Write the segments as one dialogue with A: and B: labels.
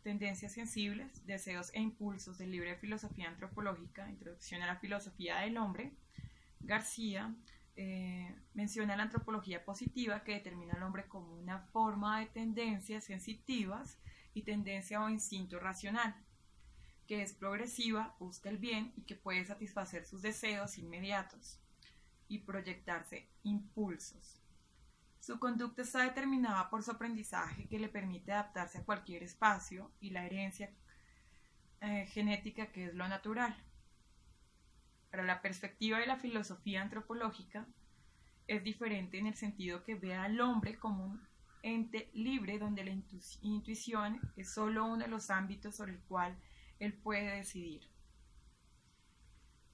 A: Tendencias sensibles, deseos e impulsos del libro de filosofía antropológica, Introducción a la filosofía del hombre, García menciona la antropología positiva que determina al hombre como una forma de tendencias sensitivas y tendencia o instinto racional, que es progresiva, busca el bien y que puede satisfacer sus deseos inmediatos y proyectarse impulsos. Su conducta está determinada por su aprendizaje que le permite adaptarse a cualquier espacio y la herencia genética que es lo natural. Para la perspectiva de la filosofía antropológica es diferente en el sentido que ve al hombre como un ente libre donde la intuición es solo uno de los ámbitos sobre el cual él puede decidir.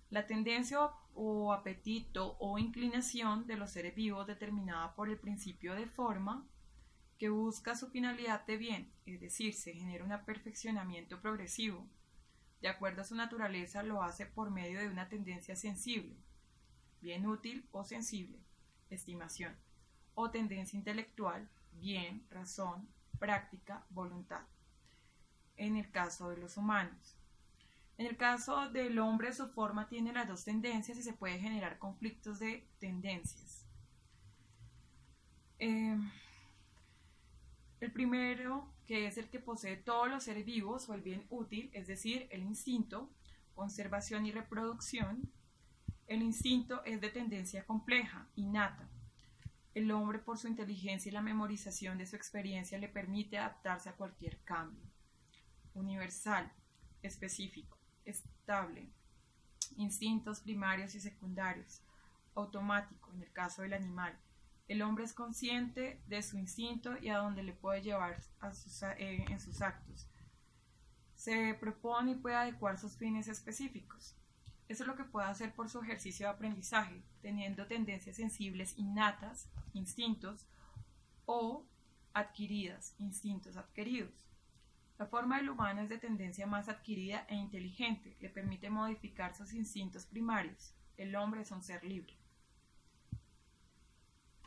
A: La tendencia o apetito o inclinación de los seres vivos determinada por el principio de forma que busca su finalidad de bien, es decir, se genera un perfeccionamiento progresivo. De acuerdo a su naturaleza lo hace por medio de una tendencia sensible, bien útil o sensible, estimación, o tendencia intelectual, bien, razón, práctica, voluntad. En el caso de los humanos. En el caso del hombre, su forma tiene las dos tendencias y se puede generar conflictos de tendencias. El primero, que es el que posee todos los seres vivos, o el bien útil, es decir, el instinto, conservación y reproducción. El instinto es de tendencia compleja, innata. El hombre, por su inteligencia y la memorización de su experiencia, le permite adaptarse a cualquier cambio. Universal, específico, estable, instintos primarios y secundarios, automático en el caso del animal. El hombre es consciente de su instinto y a dónde le puede llevar en sus actos. Se propone y puede adecuar sus fines específicos. Eso es lo que puede hacer por su ejercicio de aprendizaje, teniendo tendencias sensibles innatas, instintos, o adquiridas, instintos adquiridos. La forma del humano es de tendencia más adquirida e inteligente, le permite modificar sus instintos primarios. El hombre es un ser libre.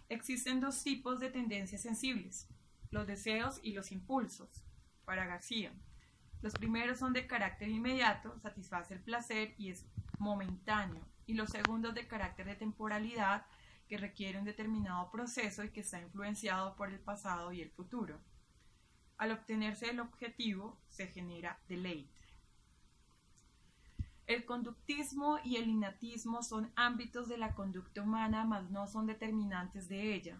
A: Existen dos tipos de tendencias sensibles, los deseos y los impulsos, para García. Los primeros son de carácter inmediato, satisface el placer y es momentáneo, y los segundos de carácter de temporalidad, que requiere un determinado proceso y que está influenciado por el pasado y el futuro. Al obtenerse el objetivo, se genera deleite. El conductismo y el innatismo son ámbitos de la conducta humana, mas no son determinantes de ella.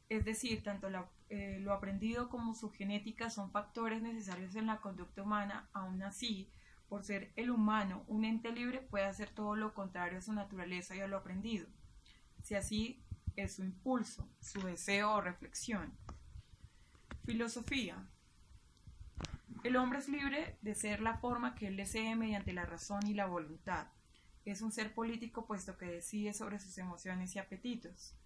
A: Es decir, tanto lo aprendido como su genética son factores necesarios en la conducta humana. Aún así, por ser el humano un ente libre, puede hacer todo lo contrario a su naturaleza y a lo aprendido, si así es su impulso, su deseo o reflexión. Filosofía. El hombre es libre de ser la forma que él desee mediante la razón y la voluntad. Es un ser político puesto que decide sobre sus emociones y apetitos.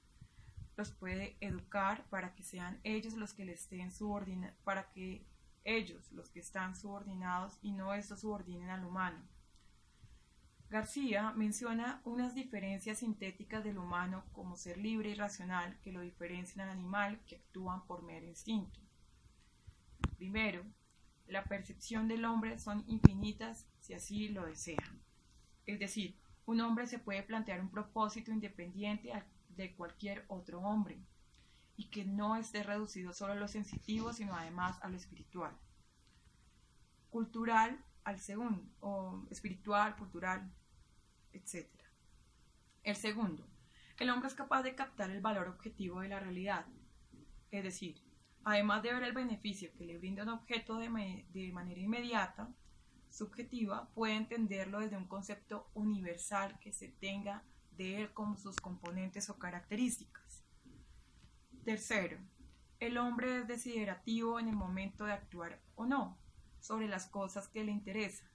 A: Los puede educar para que sean ellos los que le estén para que ellos los que están subordinados y no estos subordinen al humano. García menciona unas diferencias sintéticas del humano como ser libre y racional que lo diferencian al animal que actúan por mero instinto. Primero, la percepción del hombre son infinitas si así lo desean. Es decir, un hombre se puede plantear un propósito independiente de cualquier otro hombre y que no esté reducido solo a lo sensitivo, sino además a lo espiritual. Cultural al segundo, o espiritual, cultural, etc. El segundo, el hombre es capaz de captar el valor objetivo de la realidad, es decir, además de ver el beneficio que le brinda un objeto de manera inmediata, subjetiva, puede entenderlo desde un concepto universal que se tenga de él como sus componentes o características. Tercero, el hombre es desiderativo en el momento de actuar o no sobre las cosas que le interesan.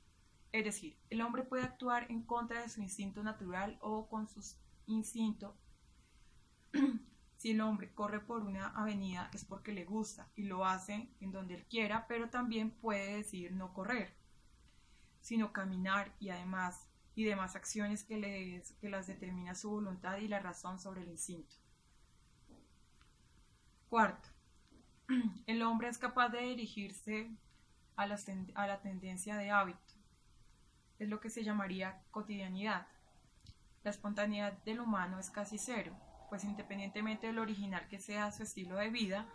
A: Es decir, el hombre puede actuar en contra de su instinto natural o con su instinto. Si el hombre corre por una avenida es porque le gusta y lo hace en donde él quiera, pero también puede decidir no correr, sino caminar y demás acciones que las determina su voluntad y la razón sobre el instinto. Cuarto, el hombre es capaz de dirigirse a la tendencia de hábito. Es lo que se llamaría cotidianidad. La espontaneidad del humano es casi cero, pues independientemente de lo original que sea su estilo de vida,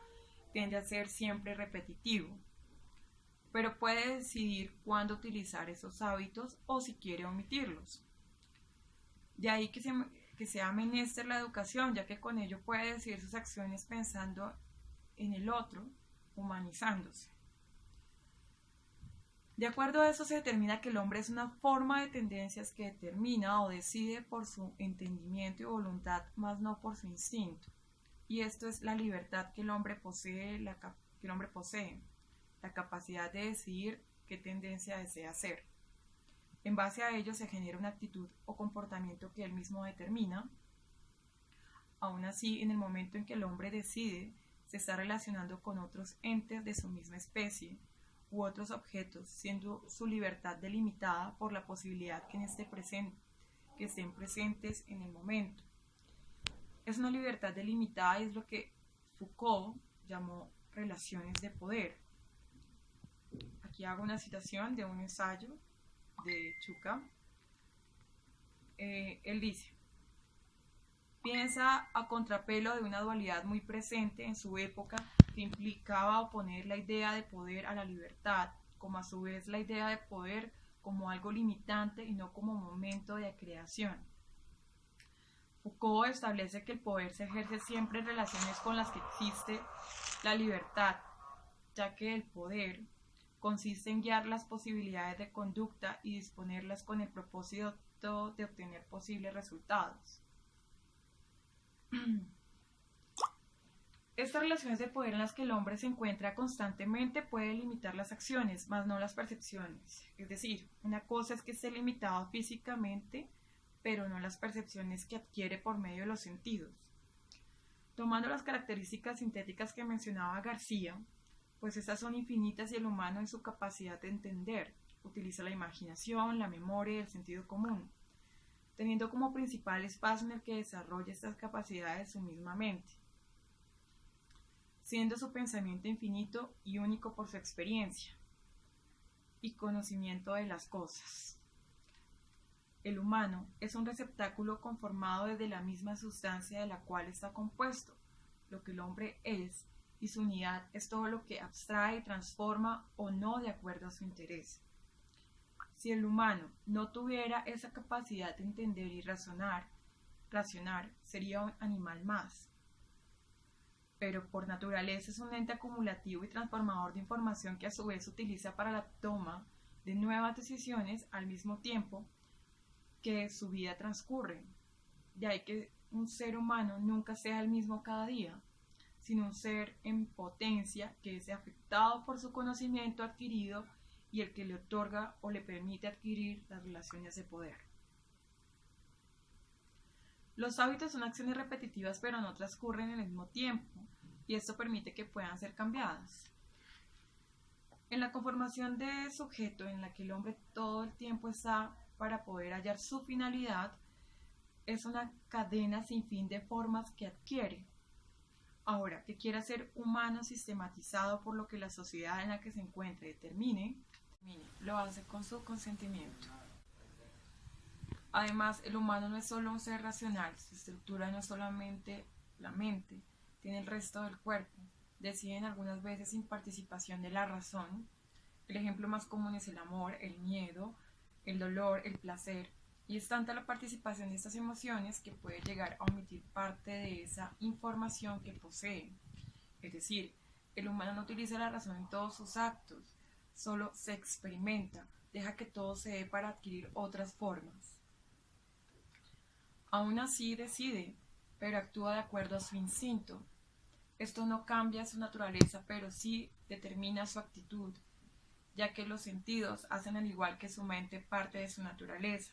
A: tiende a ser siempre repetitivo. Pero puede decidir cuándo utilizar esos hábitos o si quiere omitirlos. De ahí que sea menester la educación, ya que con ello puede decidir sus acciones pensando en el otro, humanizándose. De acuerdo a eso se determina que el hombre es una forma de tendencias que determina o decide por su entendimiento y voluntad, más no por su instinto. Y esto es la libertad que el hombre posee, la capacidad de decidir qué tendencia desea ser. En base a ello se genera una actitud o comportamiento que él mismo determina. Aún así, en el momento en que el hombre decide, se está relacionando con otros entes de su misma especie u otros objetos, siendo su libertad delimitada por la posibilidad que estén presentes en el momento. Es una libertad delimitada y es lo que Foucault llamó relaciones de poder. Aquí hago una citación de un ensayo de Chuka. Él dice: piensa a contrapelo de una dualidad muy presente en su época que implicaba oponer la idea de poder a la libertad, como a su vez la idea de poder como algo limitante y no como momento de creación. Foucault establece que el poder se ejerce siempre en relaciones con las que existe la libertad, ya que el poder consiste en guiar las posibilidades de conducta y disponerlas con el propósito de obtener posibles resultados. Estas relaciones de poder en las que el hombre se encuentra constantemente puede limitar las acciones, mas no las percepciones. Es decir, una cosa es que esté limitado físicamente, pero no las percepciones que adquiere por medio de los sentidos. Tomando las características sintéticas que mencionaba García, pues estas son infinitas y el humano en su capacidad de entender utiliza la imaginación, la memoria y el sentido común, teniendo como principal espacio en el que desarrolla estas capacidades su misma mente, siendo su pensamiento infinito y único por su experiencia y conocimiento de las cosas. El humano es un receptáculo conformado desde la misma sustancia de la cual está compuesto, lo que el hombre es, y su unidad es todo lo que abstrae y transforma o no de acuerdo a su interés. Si el humano no tuviera esa capacidad de entender y razonar, sería un animal más. Pero por naturaleza es un ente acumulativo y transformador de información que a su vez utiliza para la toma de nuevas decisiones al mismo tiempo que su vida transcurre. De ahí que un ser humano nunca sea el mismo cada día, sino un ser en potencia que es afectado por su conocimiento adquirido y el que le otorga o le permite adquirir las relaciones de poder. Los hábitos son acciones repetitivas pero no transcurren en el mismo tiempo, y esto permite que puedan ser cambiadas. En la conformación de sujeto en la que el hombre todo el tiempo está para poder hallar su finalidad, es una cadena sin fin de formas que adquiere. Ahora, que quiera ser humano sistematizado por lo que la sociedad en la que se encuentre determine, lo hace con su consentimiento. Además, el humano no es solo un ser racional, su estructura no es solamente la mente, tiene el resto del cuerpo, deciden algunas veces sin participación de la razón. El ejemplo más común es el amor, el miedo, el dolor, el placer, y es tanta la participación de estas emociones que puede llegar a omitir parte de esa información que posee. Es decir, el humano no utiliza la razón en todos sus actos, solo se experimenta, deja que todo se dé para adquirir otras formas. Aún así decide, pero actúa de acuerdo a su instinto. Esto no cambia su naturaleza, pero sí determina su actitud, ya que los sentidos hacen al igual que su mente parte de su naturaleza.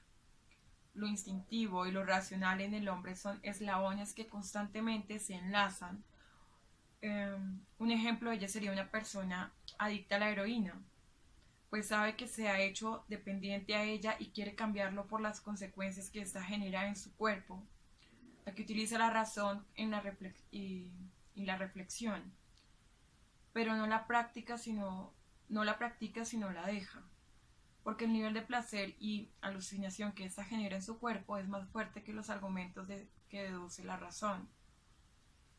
A: Lo instintivo y lo racional en el hombre son eslabones que constantemente se enlazan. Un ejemplo de ello sería una persona adicta a la heroína, pues sabe que se ha hecho dependiente a ella y quiere cambiarlo por las consecuencias que ésta genera en su cuerpo. La que utiliza la razón en la reflexión, pero no la práctica, sino no la practica sino la deja, porque el nivel de placer y alucinación que ésta genera en su cuerpo es más fuerte que los argumentos que deduce la razón.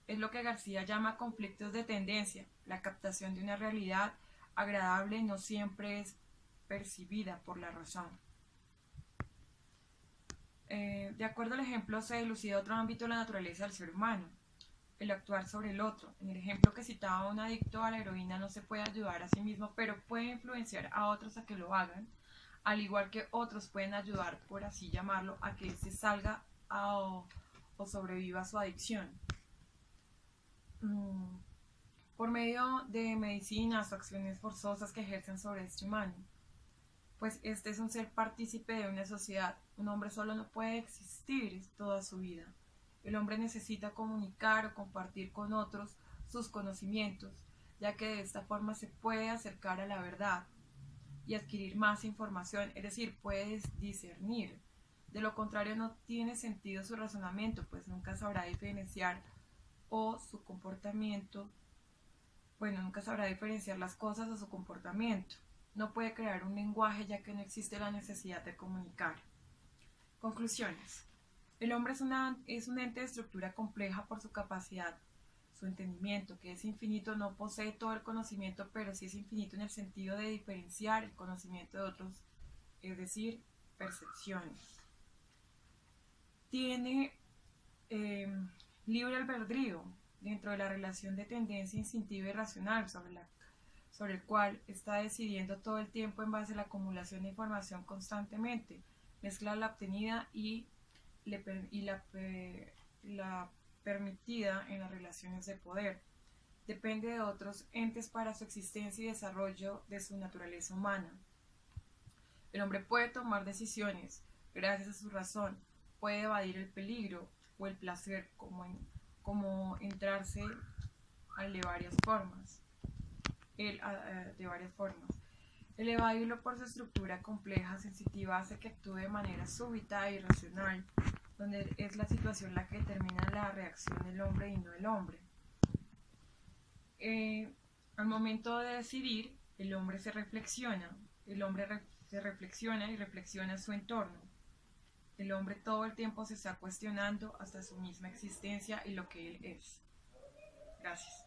A: Es lo que García llama conflictos de tendencia. La captación de una realidad agradable no siempre es percibida por la razón. De acuerdo al ejemplo, se dilucida otro ámbito de la naturaleza del ser humano, el actuar sobre el otro. En el ejemplo que citaba, un adicto a la heroína no se puede ayudar a sí mismo, pero puede influenciar a otros a que lo hagan, al igual que otros pueden ayudar, por así llamarlo, a que éste salga o sobreviva a su adicción. Por medio de medicinas o acciones forzosas que ejercen sobre este humano, pues este es un ser partícipe de una sociedad. Un hombre solo no puede existir toda su vida. El hombre necesita comunicar o compartir con otros sus conocimientos, ya que de esta forma se puede acercar a la verdad y adquirir más información, es decir, puede discernir. De lo contrario, no tiene sentido su razonamiento, pues nunca sabrá diferenciar nunca sabrá diferenciar las cosas o su comportamiento. No puede crear un lenguaje ya que no existe la necesidad de comunicar. Conclusiones. El hombre es un ente de estructura compleja por su capacidad, su entendimiento, que es infinito, no posee todo el conocimiento, pero sí es infinito en el sentido de diferenciar el conocimiento de otros, es decir, percepciones. Tiene libre albedrío dentro de la relación de tendencia instintiva y racional sobre el cual está decidiendo todo el tiempo en base a la acumulación de información constantemente, mezcla la obtenida y la permitida en las relaciones de poder. Depende de otros entes para su existencia y desarrollo de su naturaleza humana. El hombre puede tomar decisiones gracias a su razón, puede evadir el peligro o el placer como entrarse de varias formas. El evadirlo por su estructura compleja, sensitiva, hace que actúe de manera súbita e irracional, donde es la situación la que determina la reacción del hombre y no el hombre. Al momento de decidir, el hombre se reflexiona y reflexiona su entorno. El hombre todo el tiempo se está cuestionando hasta su misma existencia y lo que él es. Gracias.